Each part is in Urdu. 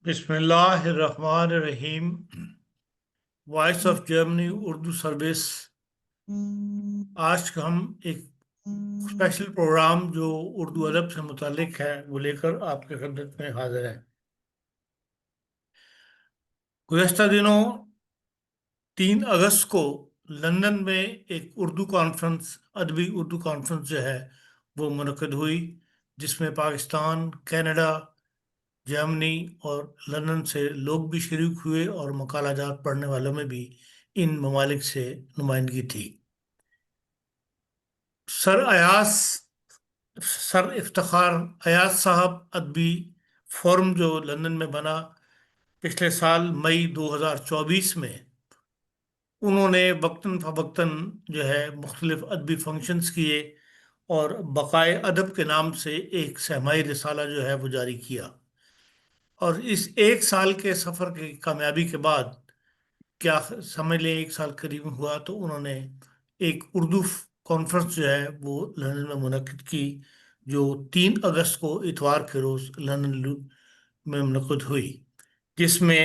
بسم اللہ الرحمن الرحیم۔ Voice of Germany Urdu service, آج کا ہم ایک اسپیشل پروگرام جو اردو ادب سے متعلق ہے وہ لے کر آپ کے خدمت میں حاضر ہے۔ گزشتہ دنوں 3 اگست کو لندن میں ایک اردو کانفرنس، ادبی اردو کانفرنس جو ہے وہ منعقد ہوئی، جس میں پاکستان، کینیڈا، جرمنی اور لندن سے لوگ بھی شریک ہوئے اور مقالہ جات پڑھنے والوں میں بھی ان ممالک سے نمائندگی تھی۔ سر ایاز سر افتخار ایاز صاحب ادبی فورم جو لندن میں بنا پچھلے سال مئی 2024 میں، انہوں نے وقتاً فوقتاً جو ہے مختلف ادبی فنکشنز کیے اور بقائے ادب کے نام سے ایک سہمائی رسالہ جو ہے وہ جاری کیا۔ اور اس ایک سال کے سفر کی کامیابی کے بعد، کیا سمجھ لیں 1 سال قریب ہوا، تو انہوں نے ایک اردو کانفرنس جو ہے وہ لندن میں منعقد کی، جو 3 اگست کو اتوار کے روز لندن میں منعقد ہوئی، جس میں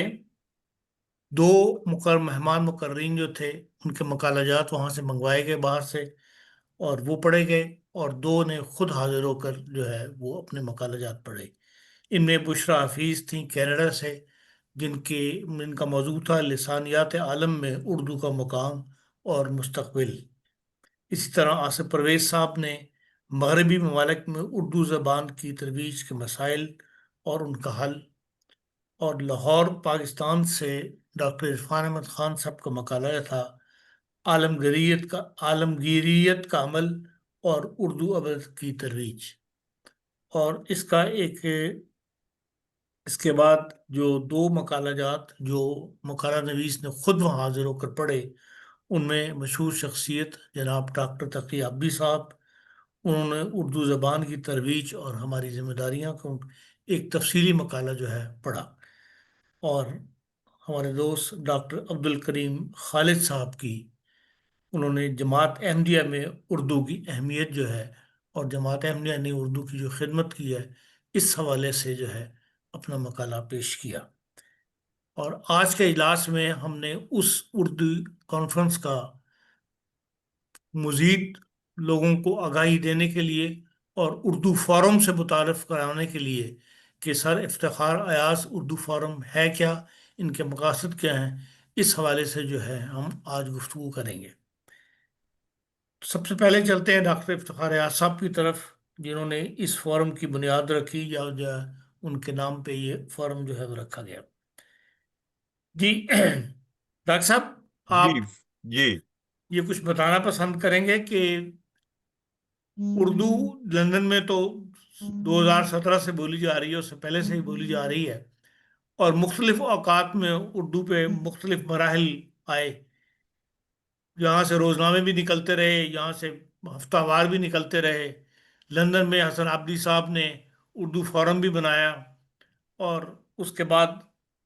2 مہمان مقررین جو تھے ان کے مقالہ جات وہاں سے منگوائے گئے باہر سے، اور وہ پڑھے گئے، اور 2 نے خود حاضر ہو کر جو ہے وہ اپنے مقالہ جات پڑھے۔ ان میں بشریٰ حفیظ تھیں کینیڈا سے، جن کا موضوع تھا لسانیات عالم میں اردو کا مقام اور مستقبل۔ اسی طرح آصف پرویز صاحب نے مغربی ممالک میں اردو زبان کی ترویج کے مسائل اور ان کا حل، اور لاہور پاکستان سے ڈاکٹر عرفان احمد خان صاحب کا مقالہ تھا عالمگیریت کا عمل اور اردو ادب کی ترویج۔ اور اس کے بعد جو 2 مقالہ جات جو مقالہ نویس نے خود وہاں حاضر ہو کر پڑھے، ان میں مشہور شخصیت جناب ڈاکٹر تقی عبدی صاحب، انہوں نے اردو زبان کی ترویج اور ہماری ذمہ داریاں کو ایک تفصیلی مقالہ جو ہے پڑھا۔ اور ہمارے دوست ڈاکٹر عبد الکریم خالد صاحب کی، انہوں نے جماعت احمدیہ میں اردو کی اہمیت جو ہے اور جماعت احمدیہ نے اردو کی جو خدمت کی ہے، اس حوالے سے جو ہے اپنا مقالہ پیش کیا۔ اور آج کے اجلاس میں ہم نے اس اردو کانفرنس کا مزید لوگوں کو آگاہی دینے کے لیے اور اردو فورم سے متعارف کرانے کے لیے کہ سر افتخار ایاز اردو فورم ہے کیا، ان کے مقاصد کیا ہیں، اس حوالے سے جو ہے ہم آج گفتگو کریں گے۔ سب سے پہلے چلتے ہیں ڈاکٹر افتخار ایاز صاحب کی طرف، جنہوں نے اس فورم کی بنیاد رکھی، یا جو ان کے نام پہ یہ فورم جو ہے وہ رکھا گیا۔ جی ڈاکٹر صاحب، جی آپ جی یہ کچھ بتانا پسند کریں گے کہ اردو لندن میں تو 2017 سے بولی جا رہی ہے، اس سے پہلے سے ہی بولی جا رہی ہے، اور مختلف اوقات میں اردو پہ مختلف مراحل آئے، یہاں سے روزنامے بھی نکلتے رہے، یہاں سے ہفتہ وار بھی نکلتے رہے۔ لندن میں حسن عابدی صاحب نے اردو فورم بھی بنایا، اور اس کے بعد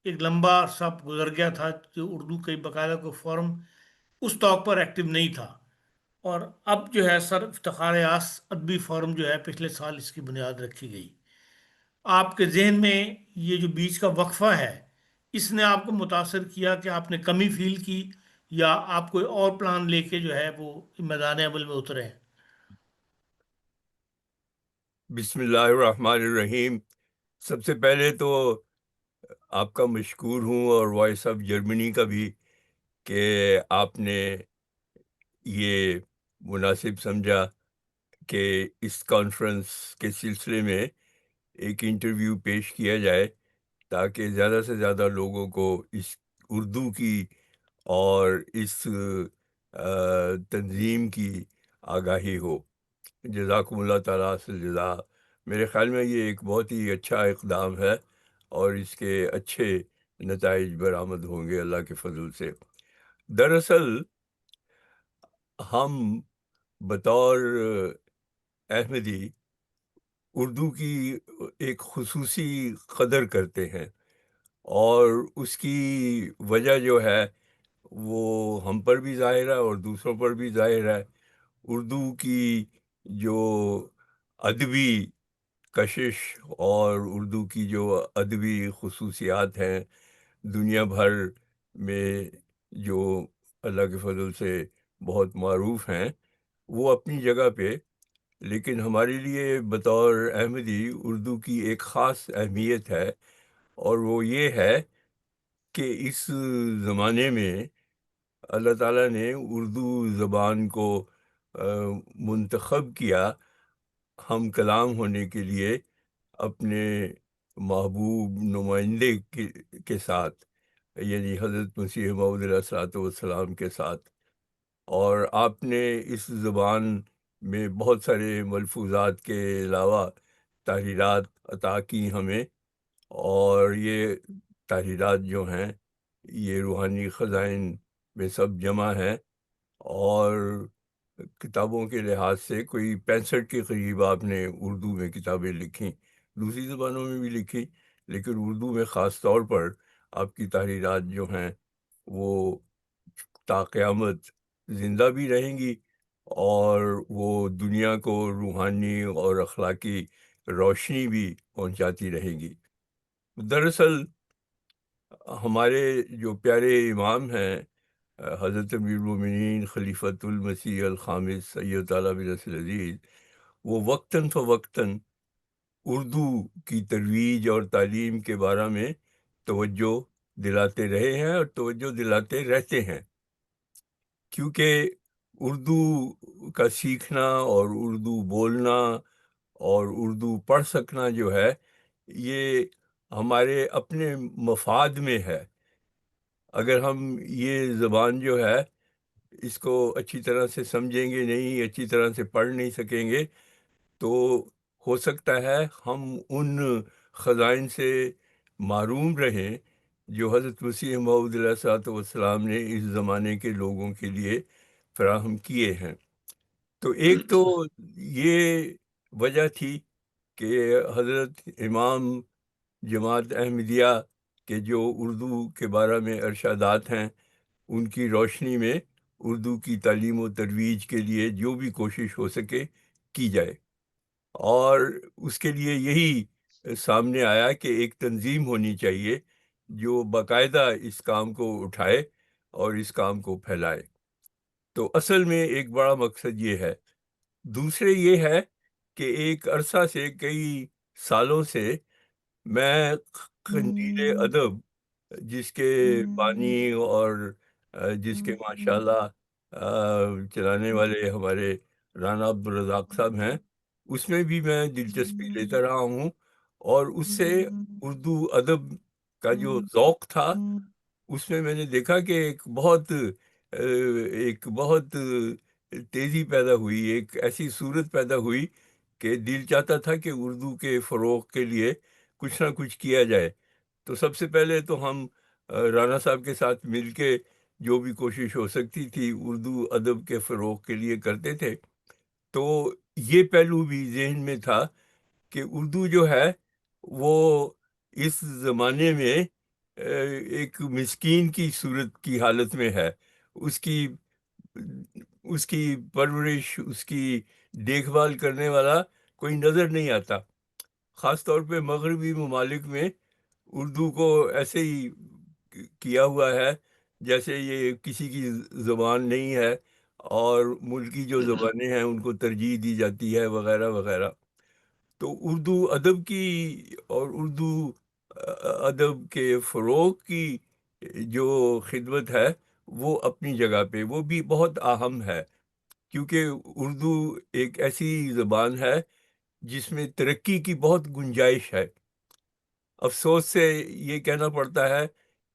ایک لمبا عرصہ گزر گیا تھا جو اردو کے باقاعدہ کو فورم اس طور پر ایکٹیو نہیں تھا، اور اب جو ہے سر افتخار ایاز ادبی فورم جو ہے پچھلے سال اس کی بنیاد رکھی گئی۔ آپ کے ذہن میں یہ جو بیچ کا وقفہ ہے، اس نے آپ کو متاثر کیا کہ آپ نے کمی فیل کی، یا آپ کوئی اور پلان لے کے جو ہے وہ میدان عمل میں اترے ہیں؟ بسم اللہ الرحمن الرحیم۔ سب سے پہلے تو آپ کا مشکور ہوں، اور وائس آف جرمنی کا بھی، کہ آپ نے یہ مناسب سمجھا کہ اس کانفرنس کے سلسلے میں ایک انٹرویو پیش کیا جائے، تاکہ زیادہ سے زیادہ لوگوں کو اس اردو کی اور اس تنظیم کی آگاہی ہو۔ جزاکم اللہ تعالیٰ سے جزا۔ میرے خیال میں یہ ایک بہت ہی اچھا اقدام ہے، اور اس کے اچھے نتائج برآمد ہوں گے اللہ کے فضل سے۔ دراصل ہم بطور احمدی اردو کی ایک خصوصی قدر کرتے ہیں، اور اس کی وجہ جو ہے وہ ہم پر بھی ظاہر ہے اور دوسروں پر بھی ظاہر ہے۔ اردو کی جو ادبی کشش اور اردو کی جو ادبی خصوصیات ہیں دنیا بھر میں، جو اللہ کے فضل سے بہت معروف ہیں، وہ اپنی جگہ پہ، لیکن ہمارے لیے بطور احمدی اردو کی ایک خاص اہمیت ہے، اور وہ یہ ہے کہ اس زمانے میں اللہ تعالیٰ نے اردو زبان کو آ، منتخب کیا ہم کلام ہونے کے لیے اپنے محبوب نمائندے کے ساتھ، یعنی حضرت مسیح موعود علیہ الصلوۃ والسلام کے ساتھ۔ اور آپ نے اس زبان میں بہت سارے ملفوظات کے علاوہ تحریرات عطا کی ہمیں، اور یہ تحریرات جو ہیں یہ روحانی خزائن میں سب جمع ہیں، اور کتابوں کے لحاظ سے کوئی 65 کے قریب آپ نے اردو میں کتابیں لکھی، دوسری زبانوں میں بھی لکھی، لیکن اردو میں خاص طور پر آپ کی تحریرات جو ہیں وہ تا قیامت زندہ بھی رہیں گی، اور وہ دنیا کو روحانی اور اخلاقی روشنی بھی پہنچاتی رہیں گی۔ دراصل ہمارے جو پیارے امام ہیں، حضرت امیر المومنین خلیفۃ المسیح الخامس سید تعالیٰ بن نصر العزیز، وہ وقتاً فوقتاً اردو کی ترویج اور تعلیم کے بارے میں توجہ دلاتے رہے ہیں اور توجہ دلاتے رہتے ہیں، کیونکہ اردو کا سیکھنا اور اردو بولنا اور اردو پڑھ سکنا جو ہے یہ ہمارے اپنے مفاد میں ہے۔ اگر ہم یہ زبان جو ہے اس کو اچھی طرح سے سمجھیں گے نہیں، اچھی طرح سے پڑھ نہیں سکیں گے، تو ہو سکتا ہے ہم ان خزائن سے محروم رہیں جو حضرت مسیح موعود علیہ الصلوۃ والسلام نے اس زمانے کے لوگوں کے لیے فراہم کیے ہیں۔ تو ایک تو یہ وجہ تھی کہ حضرت امام جماعت احمدیہ کے جو اردو کے بارے میں ارشادات ہیں ان کی روشنی میں اردو کی تعلیم و ترویج کے لیے جو بھی کوشش ہو سکے کی جائے، اور اس کے لیے یہی سامنے آیا کہ ایک تنظیم ہونی چاہیے جو باقاعدہ اس کام کو اٹھائے اور اس کام کو پھیلائے۔ تو اصل میں ایک بڑا مقصد یہ ہے۔ دوسرے یہ ہے کہ ایک عرصہ سے، کئی سالوں سے، میں قندیل ادب، جس کے بانی اور جس کے ماشاءاللہ چلانے والے ہمارے رانا عبدالرزاق صاحب ہیں، اس میں بھی میں دلچسپی لیتا رہا ہوں، اور اس سے اردو ادب کا جو ذوق تھا اس میں میں نے دیکھا کہ ایک بہت تیزی پیدا ہوئی، ایک ایسی صورت پیدا ہوئی کہ دل چاہتا تھا کہ اردو کے فروغ کے لیے کچھ نہ کچھ کیا جائے۔ تو سب سے پہلے تو ہم رانا صاحب کے ساتھ مل کے جو بھی کوشش ہو سکتی تھی اردو ادب کے فروغ کے لیے کرتے تھے۔ تو یہ پہلو بھی ذہن میں تھا کہ اردو جو ہے وہ اس زمانے میں ایک مسکین کی صورت کی حالت میں ہے، اس کی اس کی پرورش، اس کی دیکھ بھال کرنے والا کوئی نظر نہیں آتا۔ خاص طور پہ مغربی ممالک میں اردو کو ایسے ہی کیا ہوا ہے جیسے یہ کسی کی زبان نہیں ہے، اور ملکی جو زبانیں ہیں ان کو ترجیح دی جاتی ہے، وغیرہ وغیرہ۔ تو اردو ادب کی اور اردو ادب کے فروغ کی جو خدمت ہے وہ اپنی جگہ پہ وہ بھی بہت اہم ہے، کیونکہ اردو ایک ایسی زبان ہے جس میں ترقی کی بہت گنجائش ہے۔ افسوس سے یہ کہنا پڑتا ہے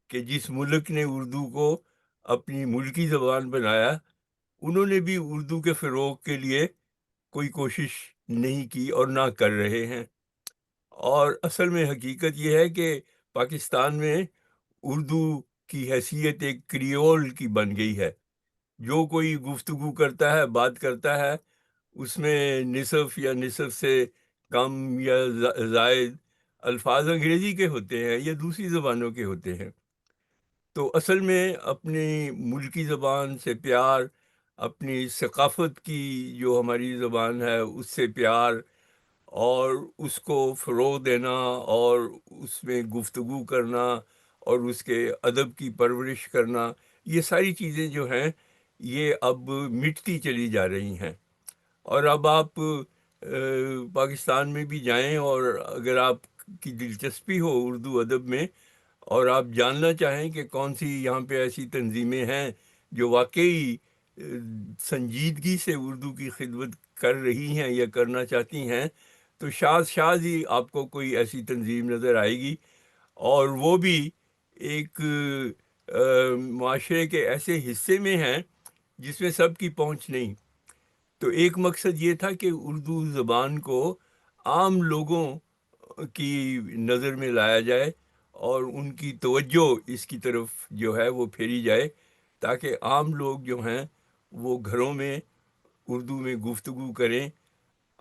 کہ جس ملک نے اردو کو اپنی ملکی زبان بنایا، انہوں نے بھی اردو کے فروغ کے لیے کوئی کوشش نہیں کی اور نہ کر رہے ہیں۔ اور اصل میں حقیقت یہ ہے کہ پاکستان میں اردو کی حیثیت ایک کریول کی بن گئی ہے۔ جو کوئی گفتگو کرتا ہے، بات کرتا ہے، اس میں نصف یا نصف سے کم یا زائد الفاظ انگریزی کے ہوتے ہیں یا دوسری زبانوں کے ہوتے ہیں۔ تو اصل میں اپنی ملکی زبان سے پیار، اپنی ثقافت کی جو ہماری زبان ہے اس سے پیار، اور اس کو فروغ دینا اور اس میں گفتگو کرنا اور اس کے ادب کی پرورش کرنا، یہ ساری چیزیں جو ہیں یہ اب مٹتی چلی جا رہی ہیں۔ اور اب آپ پاکستان میں بھی جائیں، اور اگر آپ کی دلچسپی ہو اردو ادب میں اور آپ جاننا چاہیں کہ کون سی یہاں پہ ایسی تنظیمیں ہیں جو واقعی سنجیدگی سے اردو کی خدمت کر رہی ہیں یا کرنا چاہتی ہیں، تو شاذ ہی آپ کو کوئی ایسی تنظیم نظر آئے گی، اور وہ بھی ایک معاشرے کے ایسے حصے میں ہیں جس میں سب کی پہنچ نہیں۔ تو ایک مقصد یہ تھا کہ اردو زبان کو عام لوگوں کی نظر میں لایا جائے اور ان کی توجہ اس کی طرف جو ہے وہ پھیری جائے، تاکہ عام لوگ جو ہیں وہ گھروں میں اردو میں گفتگو کریں۔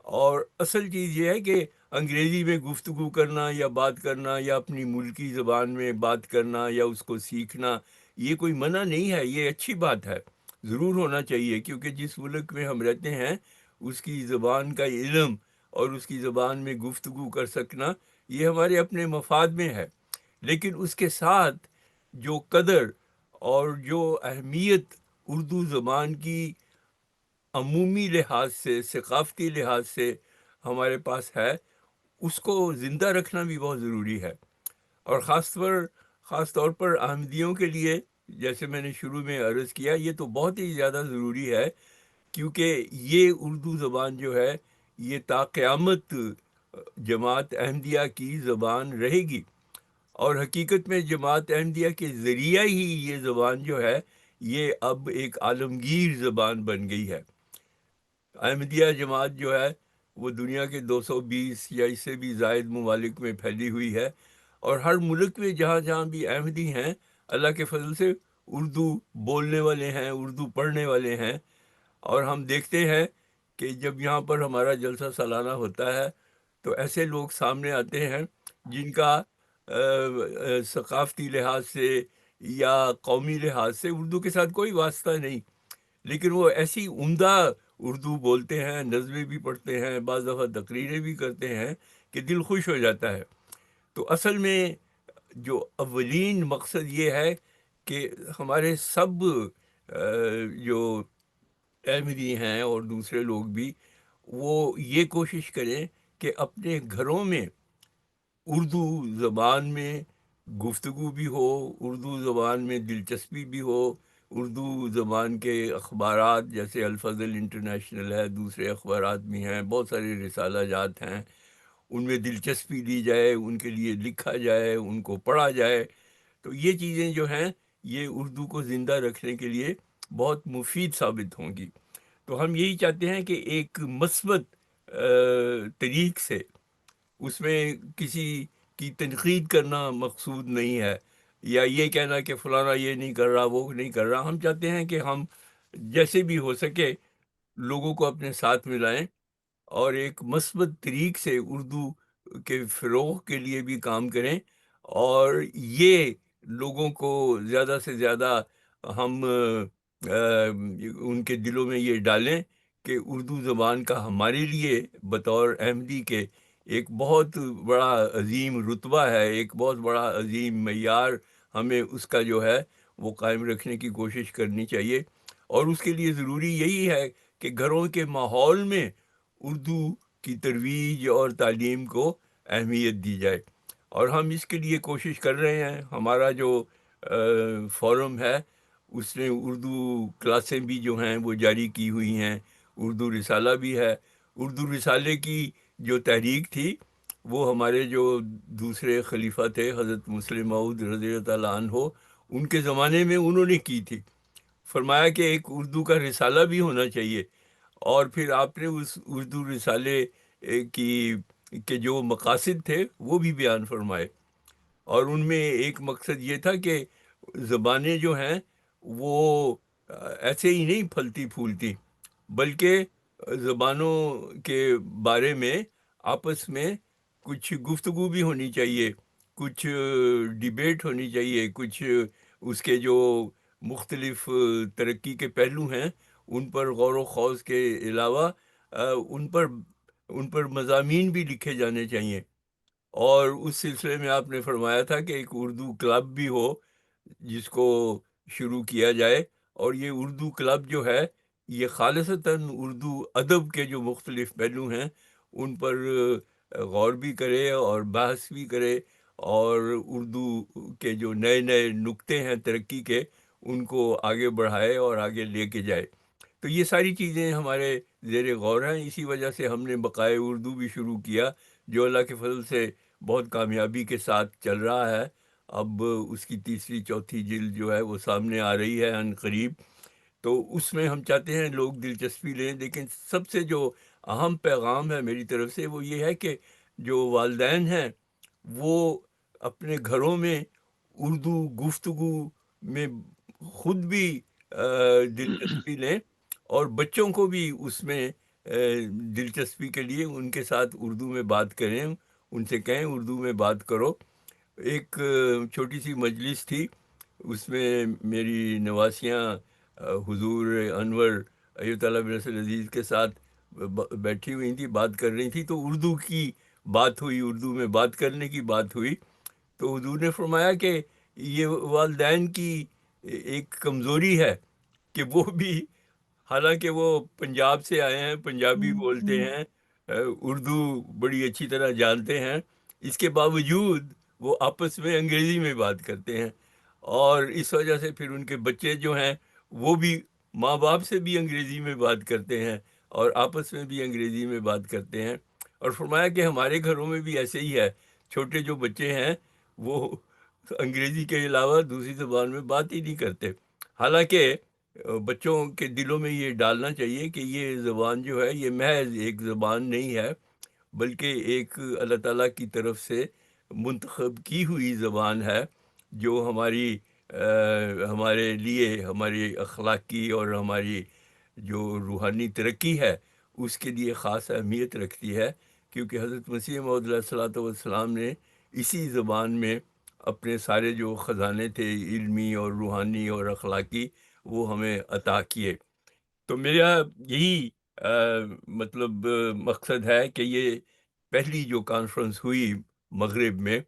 اور اصل چیز یہ ہے کہ انگریزی میں گفتگو کرنا یا بات کرنا یا اپنی ملکی زبان میں بات کرنا یا اس کو سیکھنا، یہ کوئی منع نہیں ہے، یہ اچھی بات ہے، ضرور ہونا چاہیے، کیونکہ جس ملک میں ہم رہتے ہیں اس کی زبان کا علم اور اس کی زبان میں گفتگو کر سکنا یہ ہمارے اپنے مفاد میں ہے۔ لیکن اس کے ساتھ جو قدر اور جو اہمیت اردو زبان کی عمومی لحاظ سے، ثقافتی لحاظ سے ہمارے پاس ہے، اس کو زندہ رکھنا بھی بہت ضروری ہے۔ اور خاص طور پر احمدیوں کے لیے، جیسے میں نے شروع میں عرض کیا، یہ تو بہت ہی زیادہ ضروری ہے، کیونکہ یہ اردو زبان جو ہے یہ تا قیامت جماعت احمدیہ کی زبان رہے گی، اور حقیقت میں جماعت احمدیہ کے ذریعہ ہی یہ زبان جو ہے یہ اب ایک عالمگیر زبان بن گئی ہے۔ احمدیہ جماعت جو ہے وہ دنیا کے 220 یا اس سے بھی زائد ممالک میں پھیلی ہوئی ہے، اور ہر ملک میں جہاں جہاں بھی احمدی ہیں، اللہ کے فضل سے اردو بولنے والے ہیں، اردو پڑھنے والے ہیں۔ اور ہم دیکھتے ہیں کہ جب یہاں پر ہمارا جلسہ سالانہ ہوتا ہے تو ایسے لوگ سامنے آتے ہیں جن کا ثقافتی لحاظ سے یا قومی لحاظ سے اردو کے ساتھ کوئی واسطہ نہیں، لیکن وہ ایسی عمدہ اردو بولتے ہیں، نظمیں بھی پڑھتے ہیں، بعض دفعہ تقریریں بھی کرتے ہیں کہ دل خوش ہو جاتا ہے۔ تو اصل میں جو اولین مقصد یہ ہے کہ ہمارے سب جو احمدی ہیں اور دوسرے لوگ بھی، وہ یہ کوشش کریں کہ اپنے گھروں میں اردو زبان میں گفتگو بھی ہو، اردو زبان میں دلچسپی بھی ہو، اردو زبان کے اخبارات جیسے الفضل انٹرنیشنل ہے، دوسرے اخبارات بھی ہیں، بہت سارے رسالہ جات ہیں، ان میں دلچسپی لی جائے، ان کے لیے لکھا جائے، ان کو پڑھا جائے۔ تو یہ چیزیں جو ہیں یہ اردو کو زندہ رکھنے کے لیے بہت مفید ثابت ہوں گی۔ تو ہم یہی چاہتے ہیں کہ ایک مثبت طریق سے، اس میں کسی کی تنقید کرنا مقصود نہیں ہے، یا یہ کہنا کہ فلانا یہ نہیں کر رہا، وہ نہیں کر رہا۔ ہم چاہتے ہیں کہ ہم جیسے بھی ہو سکے لوگوں کو اپنے ساتھ ملائیں اور ایک مثبت طریق سے اردو کے فروغ کے لیے بھی کام کریں، اور یہ لوگوں کو زیادہ سے زیادہ ہم ان کے دلوں میں یہ ڈالیں کہ اردو زبان کا ہمارے لیے بطور احمدی کے ایک بہت بڑا عظیم رتبہ ہے، ایک بہت بڑا عظیم معیار ہمیں اس کا جو ہے وہ قائم رکھنے کی کوشش کرنی چاہیے۔ اور اس کے لیے ضروری یہی ہے کہ گھروں کے ماحول میں اردو کی ترویج اور تعلیم کو اہمیت دی جائے، اور ہم اس کے لیے کوشش کر رہے ہیں۔ ہمارا جو فورم ہے اس نے اردو کلاسیں بھی جو ہیں وہ جاری کی ہوئی ہیں، اردو رسالہ بھی ہے۔ اردو رسالے کی جو تحریک تھی وہ ہمارے جو دوسرے خلیفہ تھے حضرت مسلم موعود رضی اللہ تعالیٰ عنہ، ان کے زمانے میں انہوں نے کی تھی، فرمایا کہ ایک اردو کا رسالہ بھی ہونا چاہیے۔ اور پھر آپ نے اس اردو رسالے کی کے جو مقاصد تھے وہ بھی بیان فرمائے، اور ان میں ایک مقصد یہ تھا کہ زبانیں جو ہیں وہ ایسے ہی نہیں پھلتی پھولتی، بلکہ زبانوں کے بارے میں آپس میں کچھ گفتگو بھی ہونی چاہیے، کچھ ڈیبیٹ ہونی چاہیے، کچھ اس کے جو مختلف ترقی کے پہلو ہیں ان پر غور و خوض کے علاوہ ان پر ان پر مضامین بھی لکھے جانے چاہیے۔ اور اس سلسلے میں آپ نے فرمایا تھا کہ ایک اردو کلب بھی ہو جس کو شروع کیا جائے، اور یہ اردو کلب جو ہے یہ خالصتاً اردو ادب کے جو مختلف پہلو ہیں ان پر غور بھی کرے اور بحث بھی کرے، اور اردو کے جو نئے نئے نکتے ہیں ترقی کے ان کو آگے بڑھائے اور آگے لے کے جائے۔ تو یہ ساری چیزیں ہمارے زیر غور ہیں، اسی وجہ سے ہم نے بقائے اردو بھی شروع کیا، جو اللہ کے فضل سے بہت کامیابی کے ساتھ چل رہا ہے۔ اب اس کی تیسری چوتھی جلد جو ہے وہ سامنے آ رہی ہے عن قریب، تو اس میں ہم چاہتے ہیں لوگ دلچسپی لیں۔ لیکن سب سے جو اہم پیغام ہے میری طرف سے وہ یہ ہے کہ جو والدین ہیں وہ اپنے گھروں میں اردو گفتگو میں خود بھی دلچسپی لیں، اور بچوں کو بھی اس میں دلچسپی کے لیے ان کے ساتھ اردو میں بات کریں، ان سے کہیں اردو میں بات کرو۔ ایک چھوٹی سی مجلس تھی، اس میں میری نواسیاں حضور انور ایت اللہ بن نصر عزیز کے ساتھ بیٹھی ہوئی تھی، بات کر رہی تھی، تو اردو کی بات ہوئی، اردو میں بات کرنے کی بات ہوئی۔ تو حضور نے فرمایا کہ یہ والدین کی ایک کمزوری ہے کہ وہ بھی، حالانکہ وہ پنجاب سے آئے ہیں، پنجابی بولتے ہیں، اردو بڑی اچھی طرح جانتے ہیں، اس کے باوجود وہ آپس میں انگریزی میں بات کرتے ہیں، اور اس وجہ سے پھر ان کے بچے جو ہیں وہ بھی ماں باپ سے بھی انگریزی میں بات کرتے ہیں اور آپس میں بھی انگریزی میں بات کرتے ہیں۔ اور فرمایا کہ ہمارے گھروں میں بھی ایسے ہی ہے، چھوٹے جو بچے ہیں وہ انگریزی کے علاوہ دوسری زبان میں بات ہی نہیں کرتے۔ حالانکہ بچوں کے دلوں میں یہ ڈالنا چاہیے کہ یہ زبان جو ہے یہ محض ایک زبان نہیں ہے، بلکہ ایک اللہ تعالیٰ کی طرف سے منتخب کی ہوئی زبان ہے، جو ہمارے لیے ہماری اخلاقی اور ہماری جو روحانی ترقی ہے اس کے لیے خاص اہمیت رکھتی ہے، کیونکہ حضرت مسیح موعود علیہ الصلوۃ والسلام نے اسی زبان میں اپنے سارے جو خزانے تھے علمی اور روحانی اور اخلاقی وہ ہمیں عطا کیے۔ تو میرا یہی مطلب مقصد ہے کہ یہ پہلی جو کانفرنس ہوئی مغرب میں،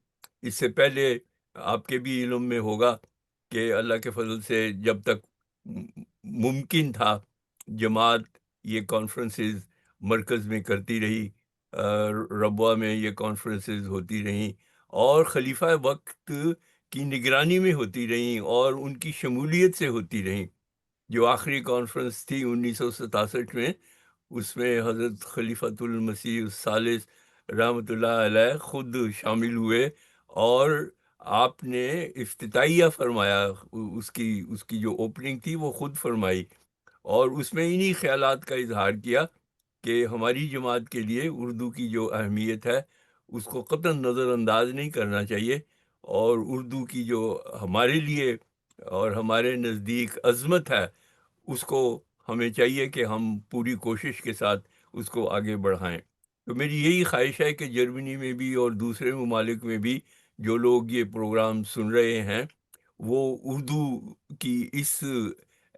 اس سے پہلے آپ کے بھی علم میں ہوگا کہ اللہ کے فضل سے جب تک ممکن تھا جماعت یہ کانفرنسز مرکز میں کرتی رہی، ربوہ میں یہ کانفرنسز ہوتی رہیں، اور خلیفہ وقت کی نگرانی میں ہوتی رہیں اور ان کی شمولیت سے ہوتی رہیں۔ جو آخری کانفرنس تھی 1967 میں، اس میں حضرت خلیفۃ المسیح الثالث رحمۃ اللہ علیہ خود شامل ہوئے، اور آپ نے افتتاحیہ فرمایا، اس کی جو اوپننگ تھی وہ خود فرمائی، اور اس میں انہی خیالات کا اظہار کیا کہ ہماری جماعت کے لیے اردو کی جو اہمیت ہے اس کو قطعاً نظر انداز نہیں کرنا چاہیے، اور اردو کی جو ہمارے لیے اور ہمارے نزدیک عظمت ہے اس کو ہمیں چاہیے کہ ہم پوری کوشش کے ساتھ اس کو آگے بڑھائیں۔ تو میری یہی خواہش ہے کہ جرمنی میں بھی اور دوسرے ممالک میں بھی جو لوگ یہ پروگرام سن رہے ہیں وہ اردو کی اس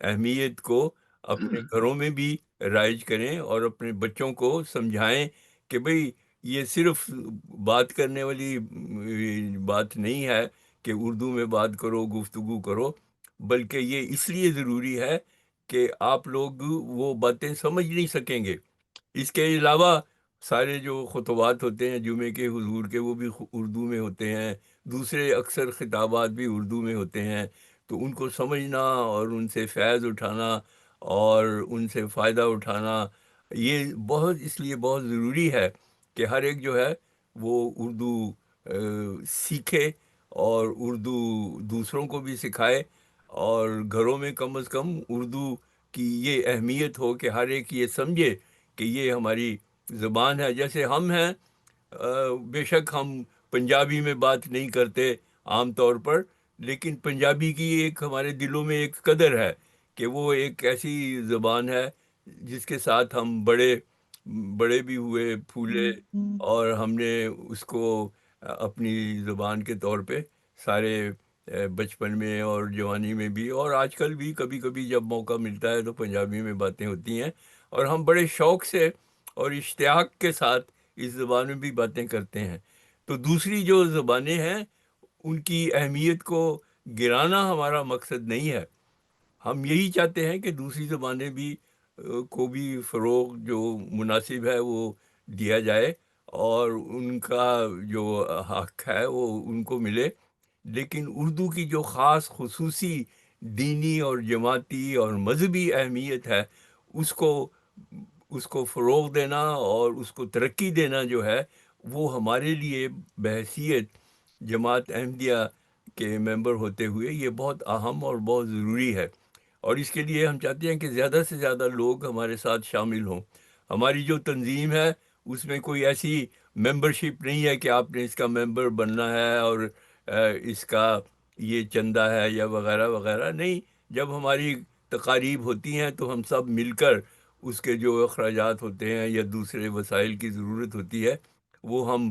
اہمیت کو اپنے گھروں میں بھی رائج کریں، اور اپنے بچوں کو سمجھائیں کہ بھئی یہ صرف بات کرنے والی بات نہیں ہے کہ اردو میں بات کرو، گفتگو کرو، بلکہ یہ اس لیے ضروری ہے کہ آپ لوگ وہ باتیں سمجھ نہیں سکیں گے۔ اس کے علاوہ سارے جو خطبات ہوتے ہیں جمعے کے حضور کے وہ بھی اردو میں ہوتے ہیں، دوسرے اکثر خطابات بھی اردو میں ہوتے ہیں، تو ان کو سمجھنا اور ان سے فیض اٹھانا اور ان سے فائدہ اٹھانا یہ اس لیے بہت ضروری ہے کہ ہر ایک جو ہے وہ اردو سیکھے اور اردو دوسروں کو بھی سکھائے، اور گھروں میں کم از کم اردو کی یہ اہمیت ہو کہ ہر ایک یہ سمجھے کہ یہ ہماری زبان ہے۔ جیسے ہم ہیں، بے شک ہم پنجابی میں بات نہیں کرتے عام طور پر، لیکن پنجابی کی ایک ہمارے دلوں میں ایک قدر ہے کہ وہ ایک ایسی زبان ہے جس کے ساتھ ہم بڑے بڑے بھی ہوئے پھولے، اور ہم نے اس کو اپنی زبان کے طور پہ سارے بچپن میں اور جوانی میں بھی، اور آج کل بھی کبھی کبھی جب موقع ملتا ہے تو پنجابی میں باتیں ہوتی ہیں، اور ہم بڑے شوق سے اور اشتیاق کے ساتھ اس زبان میں بھی باتیں کرتے ہیں۔ تو دوسری جو زبانیں ہیں ان کی اہمیت کو گرانا ہمارا مقصد نہیں ہے، ہم یہی چاہتے ہیں کہ دوسری زبانیں بھی کو بھی فروغ جو مناسب ہے وہ دیا جائے، اور ان کا جو حق ہے وہ ان کو ملے، لیکن اردو کی جو خاص خصوصی دینی اور جماعتی اور مذہبی اہمیت ہے، اس کو اس کو فروغ دینا اور اس کو ترقی دینا جو ہے، وہ ہمارے لیے بحیثیت جماعت احمدیہ کے ممبر ہوتے ہوئے یہ بہت اہم اور بہت ضروری ہے۔ اور اس کے لیے ہم چاہتے ہیں کہ زیادہ سے زیادہ لوگ ہمارے ساتھ شامل ہوں۔ ہماری جو تنظیم ہے اس میں کوئی ایسی ممبرشپ نہیں ہے کہ آپ نے اس کا ممبر بننا ہے اور اس کا یہ چندہ ہے یا وغیرہ وغیرہ، نہیں۔ جب ہماری تقاریب ہوتی ہیں تو ہم سب مل کر اس کے جو اخراجات ہوتے ہیں یا دوسرے وسائل کی ضرورت ہوتی ہے وہ ہم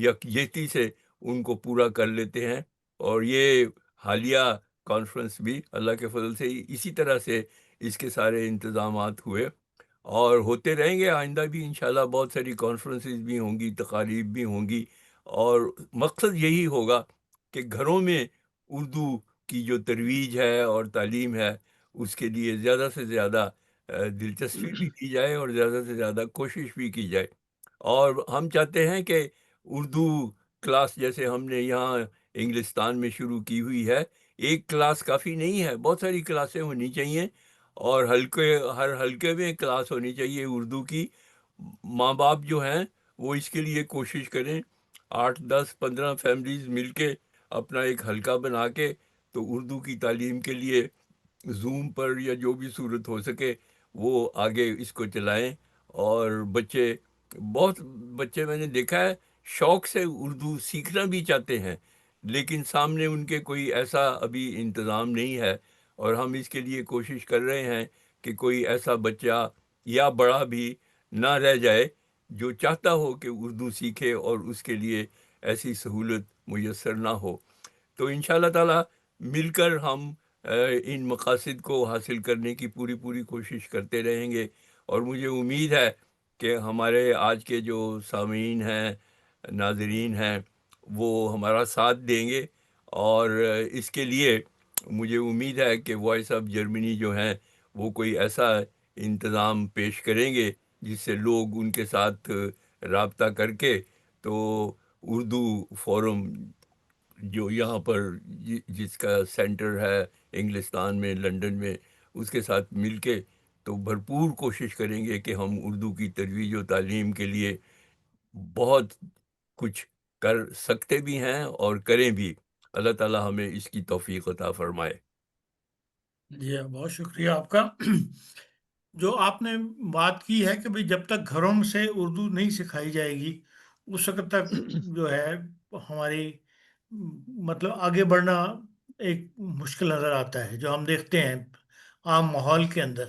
یکجہتی سے ان کو پورا کر لیتے ہیں۔ اور یہ حالیہ کانفرنس بھی اللہ کے فضل سے اسی طرح سے اس کے سارے انتظامات ہوئے اور ہوتے رہیں گے آئندہ بھی انشاءاللہ۔ بہت ساری کانفرنسز بھی ہوں گی، تقاریب بھی ہوں گی، اور مقصد یہی ہوگا کہ گھروں میں اردو کی جو ترویج ہے اور تعلیم ہے اس کے لیے زیادہ سے زیادہ دلچسپی بھی دی جائے اور زیادہ سے زیادہ کوشش بھی کی جائے۔ اور ہم چاہتے ہیں کہ اردو کلاس جیسے ہم نے یہاں انگلستان میں شروع کی ہوئی ہے، ایک کلاس کافی نہیں ہے، بہت ساری کلاسیں ہونی چاہیے، اور ہر حلقے میں کلاس ہونی چاہیے اردو کی۔ ماں باپ جو ہیں وہ اس کے لیے کوشش کریں، 8 10 15 فیملیز مل کے اپنا ایک حلقہ بنا کے تو اردو کی تعلیم کے لیے زوم پر یا جو بھی صورت ہو سکے وہ آگے اس کو چلائیں۔ اور بہت بچے میں نے دیکھا ہے شوق سے اردو سیکھنا بھی چاہتے ہیں، لیکن سامنے ان کے کوئی ایسا ابھی انتظام نہیں ہے، اور ہم اس کے لیے کوشش کر رہے ہیں کہ کوئی ایسا بچہ یا بڑا بھی نہ رہ جائے جو چاہتا ہو کہ اردو سیکھے اور اس کے لیے ایسی سہولت میسر نہ ہو۔ تو انشاءاللہ تعالی مل کر ہم ان مقاصد کو حاصل کرنے کی پوری کوشش کرتے رہیں گے، اور مجھے امید ہے کہ ہمارے آج کے جو سامعین ہیں، ناظرین ہیں، وہ ہمارا ساتھ دیں گے، اور اس کے لیے مجھے امید ہے کہ وائس آف جرمنی جو ہیں وہ کوئی ایسا انتظام پیش کریں گے جس سے لوگ ان کے ساتھ رابطہ کر کے تو اردو فورم جو یہاں پر جس کا سینٹر ہے انگلستان میں، لندن میں، اس کے ساتھ مل کے تو بھرپور کوشش کریں گے کہ ہم اردو کی ترویج و تعلیم کے لیے بہت کچھ کر سکتے بھی ہیں اور کریں بھی۔ اللہ تعالی ہمیں اس کی توفیق عطا فرمائے۔ جی ہاں، بہت شکریہ آپ کا۔ جو آپ نے بات کی ہے کہ بھئی جب تک گھروں میں سے اردو نہیں سکھائی جائے گی اس وقت تک جو ہے ہماری مطلب آگے بڑھنا ایک مشکل نظر آتا ہے، جو ہم دیکھتے ہیں عام ماحول کے اندر۔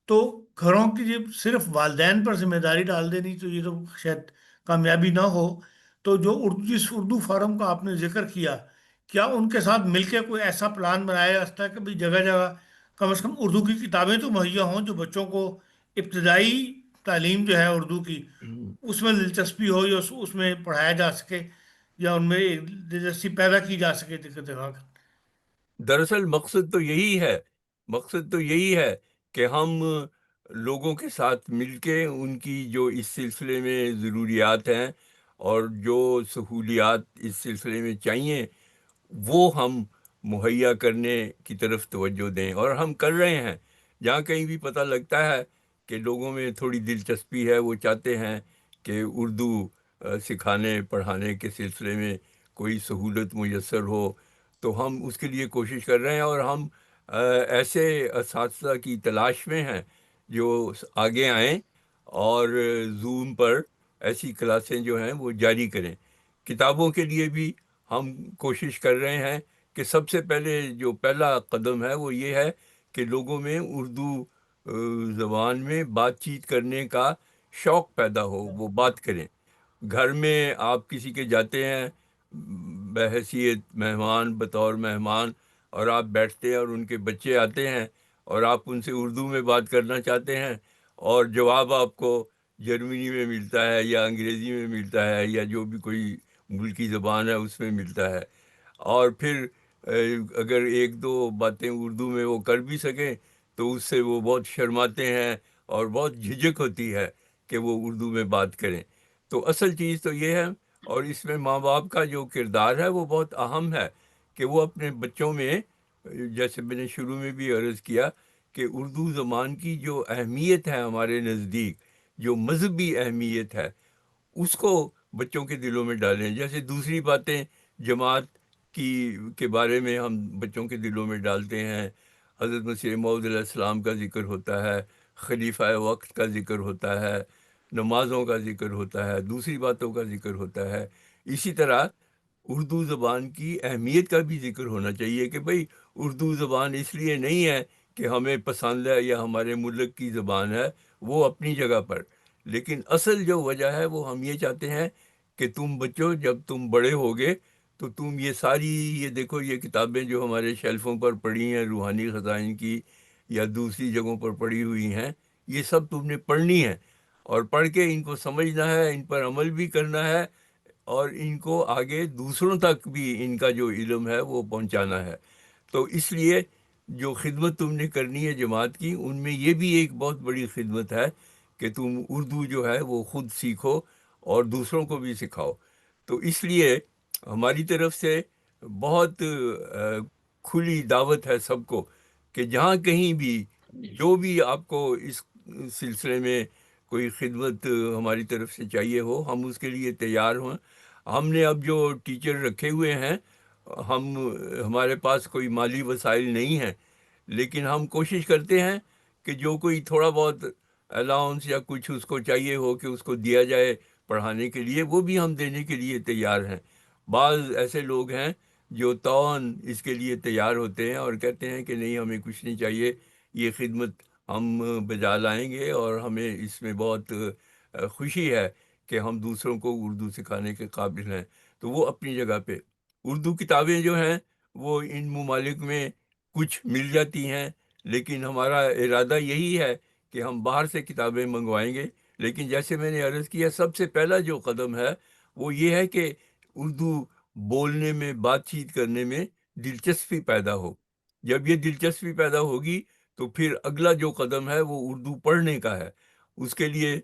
تو گھروں کی جب صرف والدین پر ذمہ داری ڈال دینی تو یہ تو شاید کامیابی نہ ہو۔ تو جو جس اردو فارم کا آپ نے ذکر کیا، کیا ان کے ساتھ مل کے کوئی ایسا پلان بنایا جا سکتا ہے کہ بھی جگہ جگہ کم از کم اردو کی کتابیں تو مہیا ہوں جو بچوں کو ابتدائی تعلیم جو ہے اردو کی اس میں دلچسپی ہو، یا اس میں پڑھایا جا سکے، یا ان میں ایک دلچسپی پیدا کی جا سکے دماغ۔ دراصل مقصد تو یہی ہے کہ ہم لوگوں کے ساتھ مل کے ان کی جو اس سلسلے میں ضروریات ہیں اور جو سہولیات اس سلسلے میں چاہیے وہ ہم مہیا کرنے کی طرف توجہ دیں، اور ہم کر رہے ہیں۔ جہاں کہیں بھی پتہ لگتا ہے کہ لوگوں میں تھوڑی دلچسپی ہے، وہ چاہتے ہیں کہ اردو سکھانے پڑھانے کے سلسلے میں کوئی سہولت میسر ہو، تو ہم اس کے لیے کوشش کر رہے ہیں، اور ہم ایسے اساتذہ کی تلاش میں ہیں جو آگے آئیں اور زوم پر ایسی کلاسیں جو ہیں وہ جاری کریں۔ کتابوں کے لیے بھی ہم کوشش کر رہے ہیں کہ سب سے پہلے جو پہلا قدم ہے وہ یہ ہے کہ لوگوں میں اردو زبان میں بات چیت کرنے کا شوق پیدا ہو، وہ بات کریں۔ گھر میں آپ کسی کے جاتے ہیں بحیثیت مہمان، بطور مہمان، اور آپ بیٹھتے ہیں اور ان کے بچے آتے ہیں اور آپ ان سے اردو میں بات کرنا چاہتے ہیں، اور جواب آپ کو جرمنی میں ملتا ہے یا انگریزی میں ملتا ہے یا جو بھی کوئی ملکی زبان ہے اس میں ملتا ہے، اور پھر اگر ایک دو باتیں اردو میں وہ کر بھی سکیں تو اس سے وہ بہت شرماتے ہیں اور بہت جھجک ہوتی ہے کہ وہ اردو میں بات کریں۔ تو اصل چیز تو یہ ہے، اور اس میں ماں باپ کا جو کردار ہے وہ بہت اہم ہے کہ وہ اپنے بچوں میں، جیسے میں نے شروع میں بھی عرض کیا، کہ اردو زبان کی جو اہمیت ہے ہمارے نزدیک، جو مذہبی اہمیت ہے، اس کو بچوں کے دلوں میں ڈالیں۔ جیسے دوسری باتیں جماعت کی کے بارے میں ہم بچوں کے دلوں میں ڈالتے ہیں، حضرت مسیح موعود علیہ السلام کا ذکر ہوتا ہے، خلیفہ وقت کا ذکر ہوتا ہے، نمازوں کا ذکر ہوتا ہے، دوسری باتوں کا ذکر ہوتا ہے۔ اسی طرح اردو زبان کی اہمیت کا بھی ذکر ہونا چاہیے کہ بھئی اردو زبان اس لیے نہیں ہے کہ ہمیں پسند ہے یا ہمارے ملک کی زبان ہے، وہ اپنی جگہ پر، لیکن اصل جو وجہ ہے وہ ہم یہ چاہتے ہیں کہ تم بچوں جب تم بڑے ہوگے تو تم یہ ساری، یہ دیکھو یہ کتابیں جو ہمارے شیلفوں پر پڑی ہیں روحانی خزائن کی یا دوسری جگہوں پر پڑی ہوئی ہیں، یہ سب تم نے پڑھنی ہے، اور پڑھ کے ان کو سمجھنا ہے، ان پر عمل بھی کرنا ہے، اور ان کو آگے دوسروں تک بھی ان کا جو علم ہے وہ پہنچانا ہے۔ تو اس لیے جو خدمت تم نے کرنی ہے جماعت کی، ان میں یہ بھی ایک بہت بڑی خدمت ہے کہ تم اردو جو ہے وہ خود سیکھو اور دوسروں کو بھی سکھاؤ۔ تو اس لیے ہماری طرف سے بہت کھلی دعوت ہے سب کو کہ جہاں کہیں بھی جو بھی آپ کو اس سلسلے میں کوئی خدمت ہماری طرف سے چاہیے ہو، ہم اس کے لیے تیار ہوں۔ ہم نے اب جو ٹیچر رکھے ہوئے ہیں، ہم ہمارے پاس کوئی مالی وسائل نہیں ہیں، لیکن ہم کوشش کرتے ہیں کہ جو کوئی تھوڑا بہت الاؤنس یا کچھ اس کو چاہیے ہو کہ اس کو دیا جائے پڑھانے کے لیے، وہ بھی ہم دینے کے لیے تیار ہیں۔ بعض ایسے لوگ ہیں جو طوعاً اس کے لیے تیار ہوتے ہیں اور کہتے ہیں کہ نہیں ہمیں کچھ نہیں چاہیے، یہ خدمت ہم بجا لائیں گے، اور ہمیں اس میں بہت خوشی ہے کہ ہم دوسروں کو اردو سکھانے کے قابل ہیں۔ تو وہ اپنی جگہ پہ اردو کتابیں جو ہیں وہ ان ممالک میں کچھ مل جاتی ہیں، لیکن ہمارا ارادہ یہی ہے کہ ہم باہر سے کتابیں منگوائیں گے۔ لیکن جیسے میں نے عرض کیا، سب سے پہلا جو قدم ہے وہ یہ ہے کہ اردو بولنے میں، بات چیت کرنے میں دلچسپی پیدا ہو۔ جب یہ دلچسپی پیدا ہوگی تو پھر اگلا جو قدم ہے وہ اردو پڑھنے کا ہے۔ اس کے لیے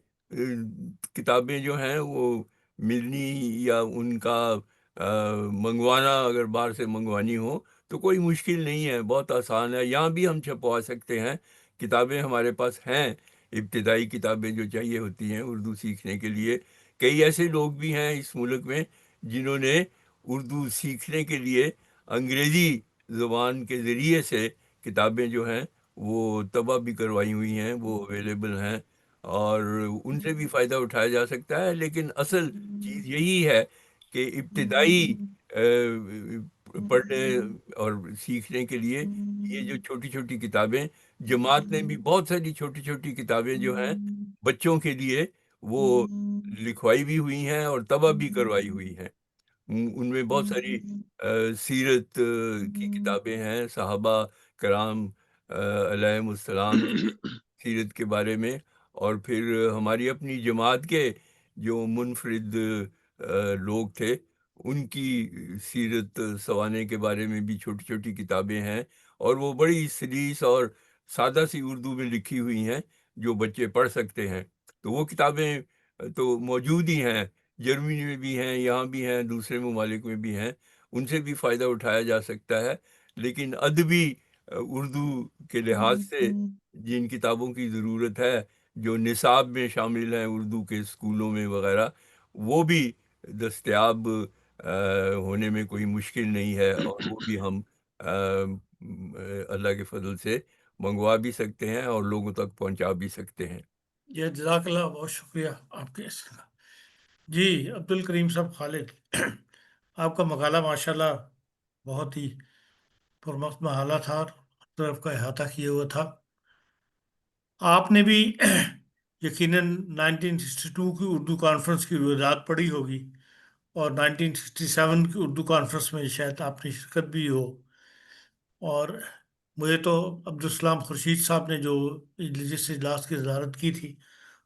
کتابیں جو ہیں وہ ملنی یا ان کا منگوانا، اگر باہر سے منگوانی ہو تو کوئی مشکل نہیں ہے، بہت آسان ہے، یہاں بھی ہم چھپوا سکتے ہیں۔ کتابیں ہمارے پاس ہیں، ابتدائی کتابیں جو چاہیے ہوتی ہیں اردو سیکھنے کے لیے۔ کئی ایسے لوگ بھی ہیں اس ملک میں جنہوں نے اردو سیکھنے کے لیے انگریزی زبان کے ذریعے سے کتابیں جو ہیں وہ طبع بھی کروائی ہوئی ہیں، وہ اویلیبل ہیں، اور ان سے بھی فائدہ اٹھایا جا سکتا ہے۔ لیکن اصل چیز یہی ہے کہ ابتدائی پڑھنے اور سیکھنے کے لیے یہ جو چھوٹی چھوٹی کتابیں، جماعت نے بھی بہت ساری چھوٹی چھوٹی کتابیں جو ہیں بچوں کے لیے وہ لکھوائی بھی ہوئی ہیں اور طبع بھی کروائی ہوئی ہیں۔ ان میں بہت ساری سیرت کی کتابیں ہیں، صحابہ کرام علیہم السلام کی سیرت کے بارے میں، اور پھر ہماری اپنی جماعت کے جو منفرد لوگ تھے ان کی سیرت سوانح کے بارے میں بھی چھوٹی چھوٹی کتابیں ہیں، اور وہ بڑی سلیس اور سادہ سی اردو میں لکھی ہوئی ہیں جو بچے پڑھ سکتے ہیں۔ تو وہ کتابیں تو موجود ہی ہیں، جرمنی میں بھی ہیں، یہاں بھی ہیں، دوسرے ممالک میں بھی ہیں، ان سے بھی فائدہ اٹھایا جا سکتا ہے۔ لیکن ادبی اردو کے لحاظ سے جن کتابوں کی ضرورت ہے جو نصاب میں شامل ہیں اردو کے اسکولوں میں وغیرہ، وہ بھی دستیاب ہونے میں کوئی مشکل نہیں ہے، اور وہ بھی ہم اللہ کے فضل سے منگوا بھی سکتے ہیں اور لوگوں تک پہنچا بھی سکتے ہیں۔ یہ جزاک اللہ، بہت شکریہ آپ کے اس کا۔ جی عبد الکریم صاحب خالد، آپ کا مقالہ ماشاءاللہ بہت ہی پرمخت مقالہ تھا، اور طرف کا احاطہ کیے ہوا تھا۔ آپ نے بھی یقیناً 1962 کی اردو کانفرنس کی روایات پڑھی ہوگی، اور 1967 کی اردو کانفرنس میں شاید آپ نے شرکت بھی ہو۔ اور مجھے تو عبدالسلام خورشید صاحب نے جو جس اجلاس کی صدارت کی تھی،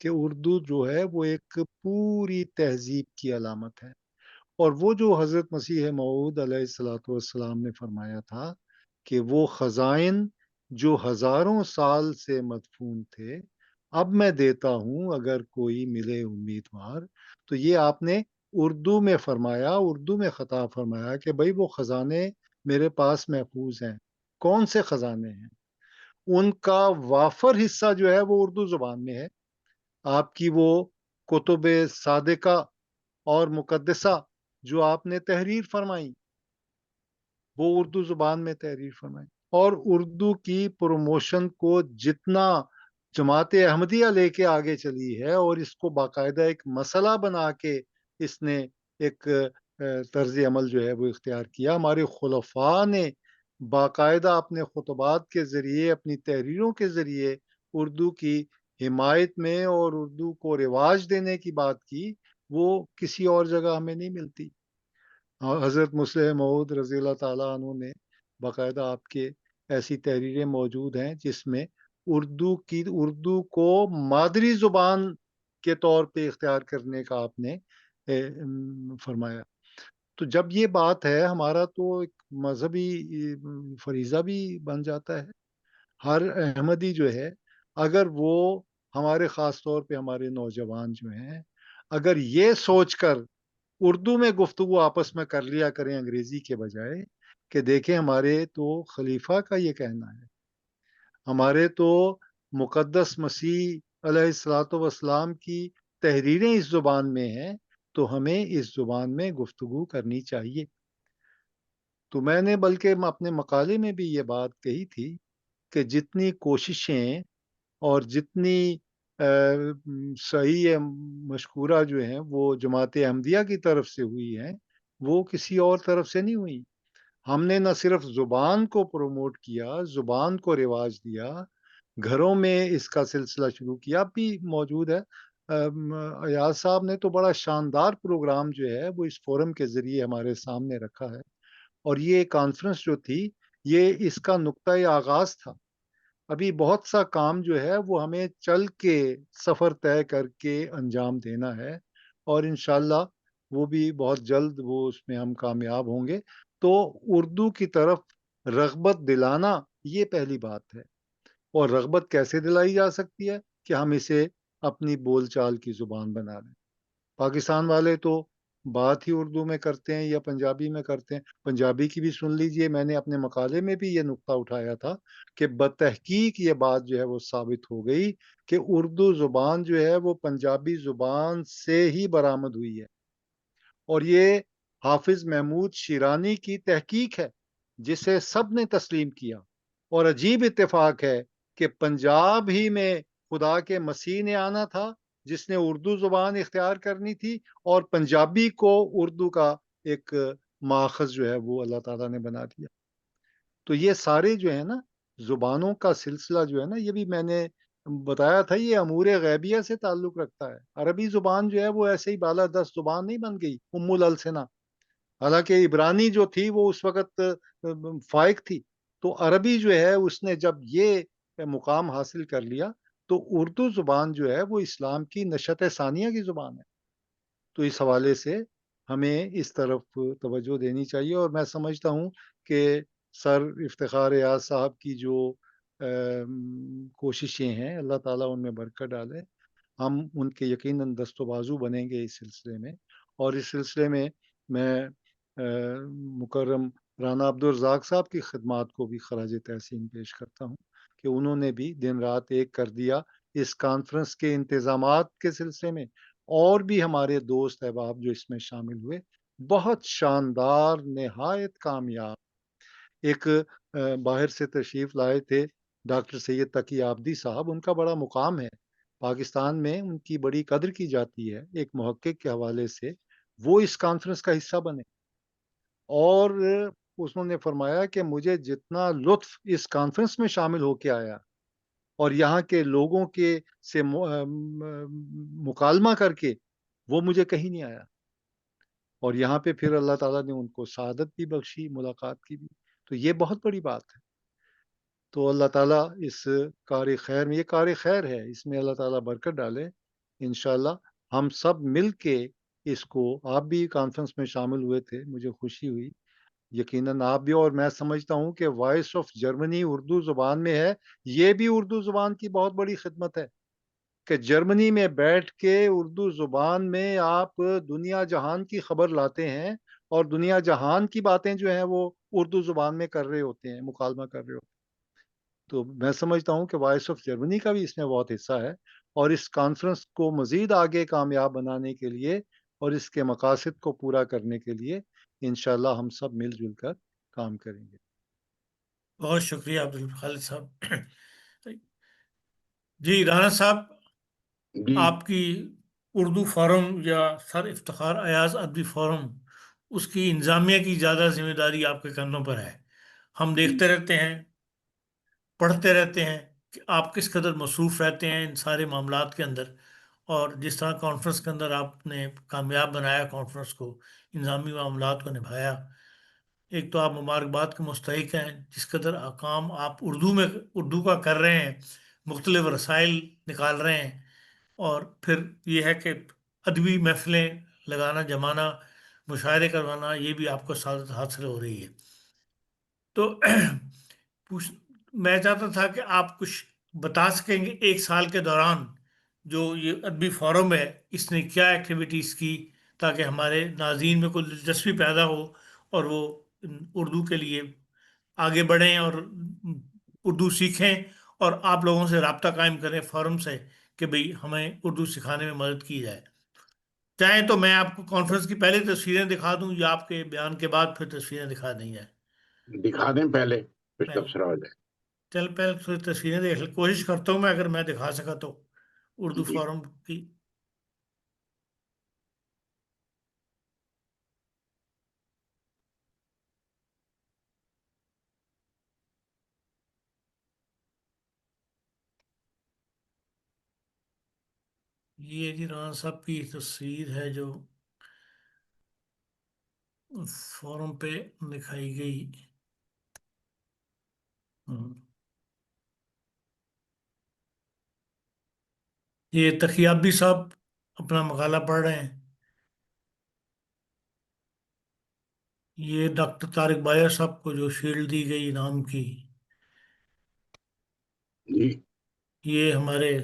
کہ اردو جو ہے وہ ایک پوری تہذیب کی علامت ہے، اور وہ جو حضرت مسیح موعود علیہ الصلوۃ والسلام نے فرمایا تھا کہ وہ خزائن جو ہزاروں سال سے مدفون تھے اب میں دیتا ہوں اگر کوئی ملے امیدوار، تو یہ آپ نے اردو میں فرمایا، اردو میں خطاب فرمایا کہ بھائی وہ خزانے میرے پاس محفوظ ہیں۔ کون سے خزانے ہیں؟ ان کا وافر حصہ جو ہے وہ اردو زبان میں ہے۔ آپ کی وہ کتب صادقہ اور مقدسہ جو آپ نے تحریر فرمائی، وہ اردو زبان میں تحریر فرمائی، اور اردو کی پروموشن کو جتنا جماعت احمدیہ لے کے آگے چلی ہے اور اس کو باقاعدہ ایک مسئلہ بنا کے اس نے ایک طرز عمل جو ہے وہ اختیار کیا۔ ہمارے خلفاء نے باقاعدہ اپنے خطبات کے ذریعے، اپنی تحریروں کے ذریعے اردو کی حمایت میں اور اردو کو رواج دینے کی بات کی، وہ کسی اور جگہ ہمیں نہیں ملتی۔ حضرت مسلم موعود رضی اللہ تعالیٰ عنہ نے باقاعدہ آپ کے ایسی تحریریں موجود ہیں جس میں اردو کو مادری زبان کے طور پہ اختیار کرنے کا آپ نے فرمایا۔ تو جب یہ بات ہے، ہمارا تو ایک مذہبی فریضہ بھی بن جاتا ہے۔ ہر احمدی جو ہے، اگر وہ ہمارے خاص طور پہ ہمارے نوجوان جو ہیں، اگر یہ سوچ کر اردو میں گفتگو آپس میں کر لیا کریں انگریزی کے بجائے، کہ دیکھیں ہمارے تو خلیفہ کا یہ کہنا ہے، ہمارے تو مقدس مسیح علیہ الصلوۃ والسلام کی تحریریں اس زبان میں ہیں، تو ہمیں اس زبان میں گفتگو کرنی چاہیے۔ تو میں نے بلکہ اپنے مقالے میں بھی یہ بات کہی تھی کہ جتنی کوششیں اور جتنی صحیح مشکورہ جو ہیں وہ جماعت احمدیہ کی طرف سے ہوئی ہیں، وہ کسی اور طرف سے نہیں ہوئی۔ ہم نے نہ صرف زبان کو پروموٹ کیا، زبان کو رواج دیا، گھروں میں اس کا سلسلہ شروع کیا، اب بھی موجود ہے۔ ایاز صاحب نے تو بڑا شاندار پروگرام جو ہے وہ اس فورم کے ذریعے ہمارے سامنے رکھا ہے، اور یہ کانفرنس جو تھی یہ اس کا نقطۂ آغاز تھا۔ ابھی بہت سا کام جو ہے وہ ہمیں چل کے سفر طے کر کے انجام دینا ہے، اور انشاءاللہ وہ بھی بہت جلد وہ اس میں ہم کامیاب ہوں گے۔ تو اردو کی طرف رغبت دلانا یہ پہلی بات ہے، اور رغبت کیسے دلائی جا سکتی ہے؟ کہ ہم اسے اپنی بول چال کی زبان بنا لیں۔ پاکستان والے تو بات ہی اردو میں کرتے ہیں یا پنجابی میں کرتے ہیں۔ پنجابی کی بھی سن لیجئے، میں نے اپنے مقالے میں بھی یہ نقطہ اٹھایا تھا کہ بتحقیق یہ بات جو ہے وہ ثابت ہو گئی کہ اردو زبان جو ہے وہ پنجابی زبان سے ہی برآمد ہوئی ہے، اور یہ حافظ محمود شیرانی کی تحقیق ہے جسے سب نے تسلیم کیا۔ اور عجیب اتفاق ہے کہ پنجاب ہی میں خدا کے مسیح نے آنا تھا جس نے اردو زبان اختیار کرنی تھی، اور پنجابی کو اردو کا ایک ماخذ جو ہے وہ اللہ تعالیٰ نے بنا دیا۔ تو یہ سارے جو ہے نا زبانوں کا سلسلہ جو ہے نا، یہ بھی میں نے بتایا تھا، یہ امور غیبیہ سے تعلق رکھتا ہے۔ عربی زبان جو ہے وہ ایسے ہی بالادست زبان نہیں بن گئی ام الالسنہ، حالانکہ عبرانی جو تھی وہ اس وقت فائق تھی۔ تو عربی جو ہے اس نے جب یہ مقام حاصل کر لیا، تو اردو زبان جو ہے وہ اسلام کی نشت ثانیہ کی زبان ہے۔ تو اس حوالے سے ہمیں اس طرف توجہ دینی چاہیے، اور میں سمجھتا ہوں کہ سر افتخار ایاز صاحب کی جو کوششیں ہیں، اللہ تعالیٰ ان میں برکت ڈالے، ہم ان کے یقیناً دست و بازو بنیں گے اس سلسلے میں۔ اور اس سلسلے میں میں مکرم رانا عبدالرزاق صاحب کی خدمات کو بھی خراج تحسین پیش کرتا ہوں کہ انہوں نے بھی دن رات ایک کر دیا اس کانفرنس کے انتظامات کے سلسلے میں، اور بھی ہمارے دوست احباب جو اس میں شامل ہوئے، بہت شاندار، نہایت کامیاب۔ ایک باہر سے تشریف لائے تھے ڈاکٹر سید تقی آبدی صاحب، ان کا بڑا مقام ہے پاکستان میں، ان کی بڑی قدر کی جاتی ہے ایک محقق کے حوالے سے، وہ اس کانفرنس کا حصہ بنے، اور انہوں نے فرمایا کہ مجھے جتنا لطف اس کانفرنس میں شامل ہو کے آیا اور یہاں کے لوگوں کے سے مکالمہ کر کے، وہ مجھے کہیں نہیں آیا۔ اور یہاں پہ پھر اللہ تعالیٰ نے ان کو سعادت بھی بخشی، ملاقات کی بھی، تو یہ بہت بڑی بات ہے۔ تو اللہ تعالیٰ اس کار خیر میں، یہ کار خیر ہے، اس میں اللہ تعالیٰ برکت ڈالے، انشاءاللہ ہم سب مل کے اس کو، آپ بھی کانفرنس میں شامل ہوئے تھے، مجھے خوشی ہوئی، یقیناً آپ بھی، اور میں سمجھتا ہوں کہ وائس آف جرمنی اردو زبان میں ہے. یہ بھی اردو زبان کی بہت بڑی خدمت ہے کہ جرمنی میں بیٹھ کے اردو زبان میں آپ دنیا جہان کی خبر لاتے ہیں، اور دنیا جہان کی باتیں جو ہیں وہ اردو زبان میں کر رہے ہوتے ہیں، مکالمہ کر رہے ہوتے ہیں. تو میں سمجھتا ہوں کہ وائس آف جرمنی کا بھی اس میں بہت حصہ ہے، اور اس کانفرنس کو مزید آگے کامیاب بنانے کے لیے اور اس کے مقاصد کو پورا کرنے کے لیے انشاءاللہ ہم سب مل جل کر کام کریں گے. بہت شکریہ عبدالخالق صاحب. جی رانا صاحب، جی آپ کی اردو فورم یا سر افتخار ایاز ادبی فورم، اس کی انتظامیہ کی زیادہ ذمہ داری آپ کے کندھوں پر ہے. ہم دیکھتے رہتے ہیں، پڑھتے رہتے ہیں کہ آپ کس قدر مصروف رہتے ہیں ان سارے معاملات کے اندر، اور جس طرح کانفرنس کے اندر آپ نے کامیاب بنایا کانفرنس کو، انتظامی معاملات کو نبھایا. ایک تو آپ مبارکباد کے مستحق ہیں، جس قدر کام آپ اردو کا کر رہے ہیں، مختلف رسائل نکال رہے ہیں، اور پھر یہ ہے کہ ادبی محفلیں لگانا، جمانا، مشاعرے کروانا، یہ بھی آپ کو سعادت حاصل ہو رہی ہے. تو میں چاہتا تھا کہ آپ کچھ بتا سکیں گے ایک سال کے دوران جو یہ ادبی فورم ہے اس نے کیا ایکٹیویٹیز کی، تاکہ ہمارے ناظرین میں کوئی دلچسپی پیدا ہو اور وہ اردو کے لیے آگے بڑھیں اور اردو سیکھیں، اور آپ لوگوں سے رابطہ قائم کریں فورم سے کہ بھئی ہمیں اردو سکھانے میں مدد کی جائے. چاہیں تو میں آپ کو کانفرنس کی پہلے تصویریں دکھا دوں، یا آپ کے بیان کے بعد پھر تصویریں دکھا دیں جائیں. دکھا دیں پہلے، کچھ پہلے تبصرہ ہو جائے. چل پہلے تھوڑی تصویریں دیکھ کوشش کرتا ہوں میں، اگر میں دکھا سکا تو اردو جی فورم کی. یہ جی رانا صاحب کی تصویر ہے جو فورم پہ دکھائی گئی. یہ تقیابی صاحب اپنا مقالہ پڑھ رہے ہیں. یہ ڈاکٹر طارق بایا صاحب کو جو شیلڈ دی گئی انعام کی. جی یہ ہمارے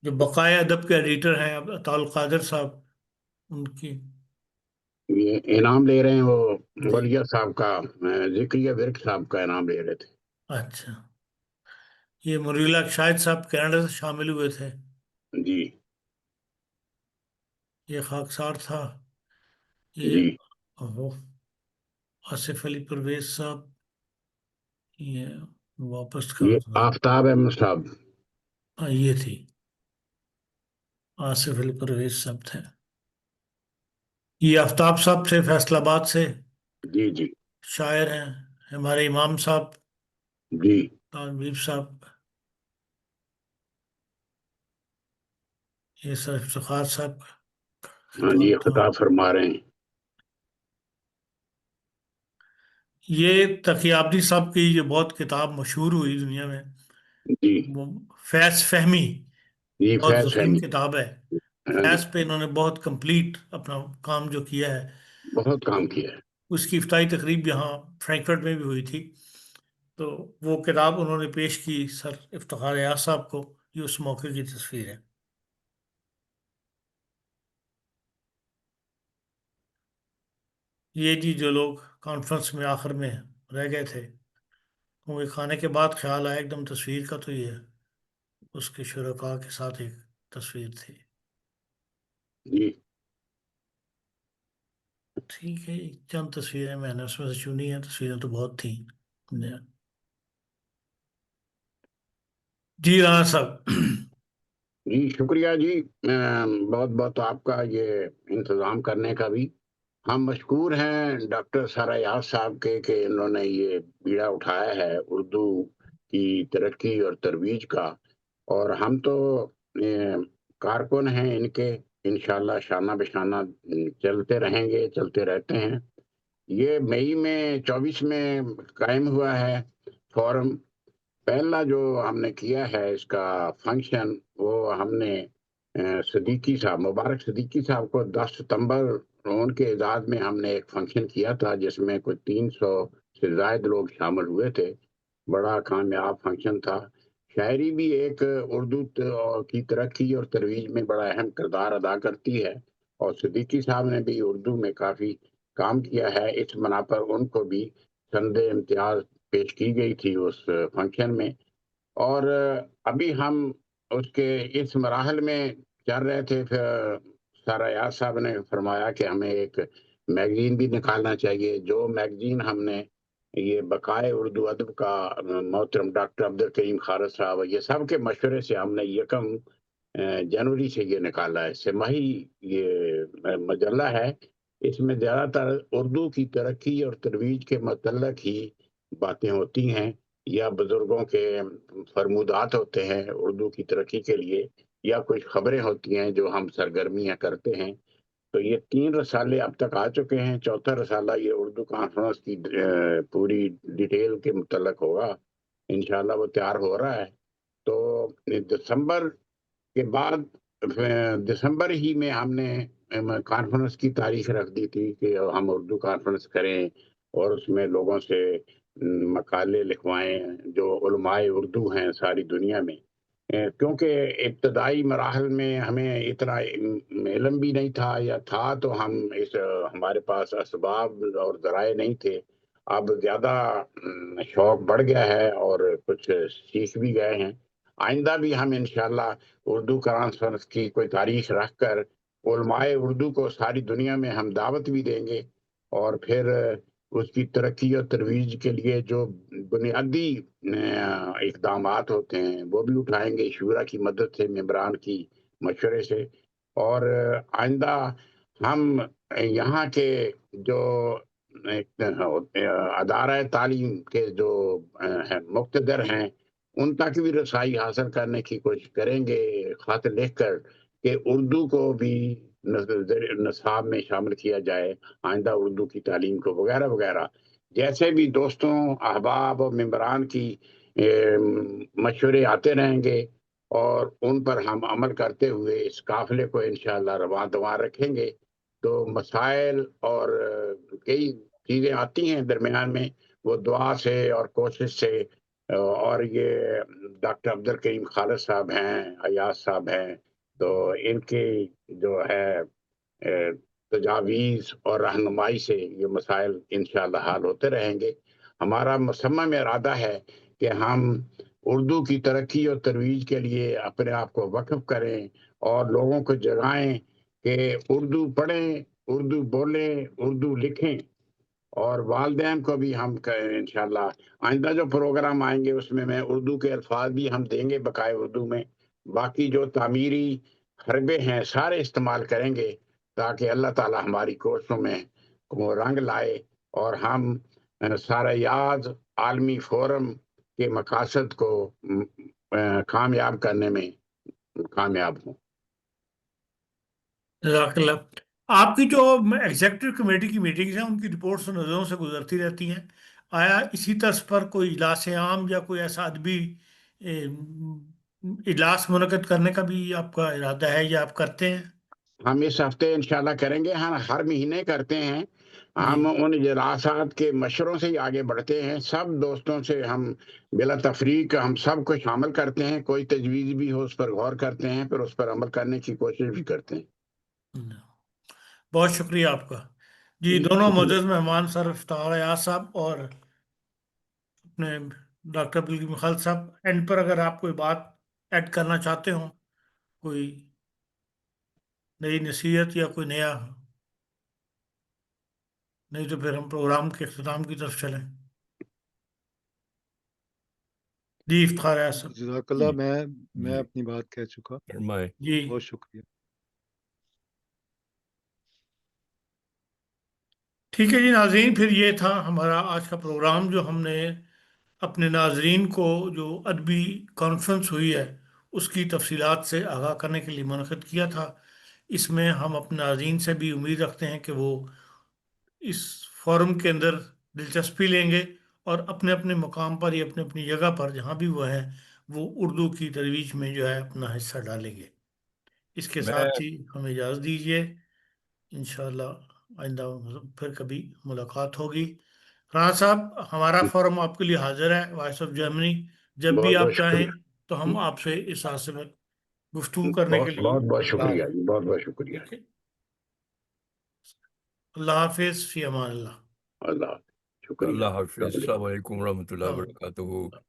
جو بقائے ادب کے ایڈیٹر ہیں عطا القادر صاحب، ان کی. یہ انعام لے رہے ہیں وہ جی ولیہ صاحب کا، ذکریہ ورک صاحب کا انعام لے رہے تھے. اچھا. یہ مریلا شاہد صاحب کینیڈا سے شامل ہوئے تھے. جی یہ خاکسار تھا. یہ جی آصف علی پرویز صاحب، یہ واپس یہ کہاں تھا؟ آفتاب احمد صاحب. یہ تھی آصف علی پرویز صاحب تھے. یہ آفتاب صاحب تھے فیصل آباد سے، جی جی شاعر ہیں. ہمارے امام صاحب جی تنویر صاحب. یہ سر افتخار صاحب کا ہاں جی، خطاب تھا. خطاب فرما رہے ہیں. یہ تقیابدی صاحب کی جو بہت کتاب مشہور ہوئی دنیا میں، جی وہ فیض فہمی، جی بہت فیض ضخیم فہمی. کتاب ہے. ہاں جی، فیض پہ انہوں نے بہت کمپلیٹ اپنا کام جو کیا ہے. بہت تو کام کیا ہے. اس کی افتتاحی تقریب یہاں فرینکفرٹ میں بھی ہوئی تھی. تو وہ کتاب انہوں نے پیش کی سر افتخار ایاز صاحب کو. یہ اس موقع کی تصویر ہے. یہ جی جو لوگ کانفرنس میں آخر میں رہ گئے تھے، کیونکہ کھانے کے بعد خیال آیا ایک دم تصویر کا، تو یہ اس کے شرکاء کے ساتھ ایک تصویر تھی. جی ٹھیک ہے، چند تصویریں میں نے اس میں سے چنی ہیں، تصویریں تو بہت تھیں. جی رانا صاحب. جی شکریہ جی، بہت بہت آپ کا یہ انتظام کرنے کا بھی. ہم مشکور ہیں ڈاکٹر سر ایاز صاحب کے کہ انہوں نے یہ بیڑا اٹھایا ہے اردو کی ترقی اور ترویج کا، اور ہم تو کارکن ہیں ان کے، انشاءاللہ شانہ بشانہ چلتے رہیں گے، چلتے رہتے ہیں. یہ مئی میں 24 میں قائم ہوا ہے فورم. پہلا جو ہم نے کیا ہے اس کا فنکشن، وہ ہم نے صدیقی صاحب, مبارک صدیقی صاحب کو 10 ستمبر ان کے اعزاز میں ہم نے ایک فنکشن کیا تھا جس میں کوئی 300 سے زائد لوگ شامل ہوئے تھے. بڑا کامیاب فنکشن تھا. شاعری بھی ایک اردو کی ترقی اور ترویج میں بڑا اہم کردار ادا کرتی ہے, اور صدیقی صاحب نے بھی اردو میں کافی کام کیا ہے. اس بنا پر ان کو بھی سند امتیاز پیش کی گئی تھی اس فنکشن میں. اور ابھی ہم اس کے اس مراحل میں چل رہے تھے. پھر سارا یار صاحب نے فرمایا کہ ہمیں ایک میگزین بھی نکالنا چاہیے. جو میگزین ہم نے یہ بقائے اردو ادب کا محترم ڈاکٹر عبدالکریم خالد صاحب, یہ سب کے مشورے سے ہم نے 1 جنوری سے یہ نکالا ہے. سماہی یہ مجلہ ہے. اس میں زیادہ تر اردو کی ترقی اور ترویج کے متعلق ہی باتیں ہوتی ہیں, یا بزرگوں کے فرمودات ہوتے ہیں اردو کی ترقی کے لیے, یا کچھ خبریں ہوتی ہیں جو ہم سرگرمیاں کرتے ہیں. تو یہ 3 رسالے اب تک آ چکے ہیں. 4تھا رسالہ یہ اردو کانفرنس کی پوری ڈیٹیل کے متعلق ہوگا. انشاءاللہ وہ تیار ہو رہا ہے. تو دسمبر کے بعد, دسمبر ہی میں ہم نے کانفرنس کی تاریخ رکھ دی تھی کہ ہم اردو کانفرنس کریں, اور اس میں لوگوں سے مقالے لکھوائیں جو علماء اردو ہیں ساری دنیا میں. کیونکہ ابتدائی مراحل میں ہمیں اتنا علم بھی نہیں تھا, یا تھا تو ہمارے پاس اسباب اور ذرائع نہیں تھے. اب زیادہ شوق بڑھ گیا ہے اور کچھ سیکھ بھی گئے ہیں. آئندہ بھی ہم انشاءاللہ اردو کانفرنس کی کوئی تاریخ رکھ کر علماء اردو کو ساری دنیا میں ہم دعوت بھی دیں گے, اور پھر اس کی ترقی اور ترویج کے لیے جو بنیادی اقدامات ہوتے ہیں وہ بھی اٹھائیں گے شورا کی مدد سے, ممبران کی مشورے سے. اور آئندہ ہم یہاں کے جو ادارہ تعلیم کے جو مقتدر ہیں ان تک بھی رسائی حاصل کرنے کی کوشش کریں گے, خط لکھ کر کہ اردو کو بھی نصاب میں شامل کیا جائے, آئندہ اردو کی تعلیم کو, وغیرہ وغیرہ. جیسے بھی دوستوں, احباب اور ممبران کی مشورے آتے رہیں گے, اور ان پر ہم عمل کرتے ہوئے اس قافلے کو انشاءاللہ رواں دواں رکھیں گے. تو مسائل اور کئی چیزیں آتی ہیں درمیان میں, وہ دعا سے اور کوشش سے, اور یہ ڈاکٹر عبدالکریم خالد صاحب ہیں, ایاز صاحب ہیں, تو ان کی جو ہے تجاویز اور رہنمائی سے یہ مسائل انشاءاللہ حل ہوتے رہیں گے. ہمارا مصمم ارادہ ہے کہ ہم اردو کی ترقی اور ترویج کے لیے اپنے آپ کو وقف کریں, اور لوگوں کو جگائیں کہ اردو پڑھیں, اردو بولیں, اردو لکھیں. اور والدین کو بھی ہم انشاءاللہ آئندہ جو پروگرام آئیں گے اس میں اردو کے الفاظ بھی ہم دیں گے بقائے اردو میں. باقی جو تعمیری حربے ہیں سارے استعمال کریں گے تاکہ اللہ تعالی ہماری کوششوں میں وہ رنگ لائے, اور ہم سارا یاد عالمی فورم کے مقاصد کو کامیاب کرنے میں کامیاب ہوں. جزاک اللہ. آپ کی جو ایگزیکٹو کمیٹی کی میٹنگز ہیں ان کی رپورٹس نظروں سے گزرتی رہتی ہیں. آیا اسی طرز پر کوئی اجلاس عام یا کوئی ایسا ادبی اجلاس منعقد کرنے کا بھی آپ کا ارادہ ہے یا آپ کرتے ہیں؟ ہم اس ہفتے انشاءاللہ کریں گے. ہم ہر مہینے کرتے ہیں. ہم جی ان اجلاسات کے مشوروں سے ہی آگے بڑھتے ہیں. سب دوستوں سے ہم بلا تفریق ہم سب کو شامل کرتے ہیں. کوئی تجویز بھی ہو اس پر غور کرتے ہیں, پھر اس پر عمل کرنے کی کوشش بھی کرتے ہیں. بہت شکریہ آپ کا. جی, دونوں معزز مہمان سر افتخار ایاز صاحب اور اپنے ڈاکٹر عبدالکریم خالد صاحب, اینڈ پر اگر آپ کوئی بات ایڈ کرنا چاہتے ہوں, کوئی نئی نصیحت یا کوئی نیا, نہیں تو پھر ہم پروگرام کے اختتام کی طرف چلیں. جی افتخار ایاز صاحب. جزاک اللہ. جی میں جی اپنی بات کہہ چکا. فرمائیں. جی بہت شکریہ. ٹھیک ہے جی ناظرین, پھر یہ تھا ہمارا آج کا پروگرام جو ہم نے اپنے ناظرین کو جو ادبی کانفرنس ہوئی ہے اس کی تفصیلات سے آگاہ کرنے کے لیے منعقد کیا تھا. اس میں ہم اپنے ناظرین سے بھی امید رکھتے ہیں کہ وہ اس فورم کے اندر دلچسپی لیں گے اور اپنے اپنے مقام پر یا اپنی اپنی جگہ پر جہاں بھی وہ ہیں وہ اردو کی ترویج میں جو ہے اپنا حصہ ڈالیں گے. اس کے میں ساتھ ہی ہمیں اجازت دیجیے، انشاءاللہ آئندہ پھر کبھی ملاقات ہوگی۔ رانا صاحب، ہمارا فورم آپ کے لیے حاضر ہے، وائس آف جرمنی، جب بھی بہت آپ بہت چاہیں شکریہ، تو ہم آپ سے اس حادثے میں گفتگو کرنے کے لیے بہت بہت تیار شکریہ ہیں۔ جی، بہت بہت شکریہ، ٹھیک ہے، اللہ حافظ، فی امان اللہ۔ اللہ شکریہ، اللہ حافظ، السلام علیکم۔ السلام علیکم ورحمۃ اللہ السلام علیکم۔ وبرکاتہ۔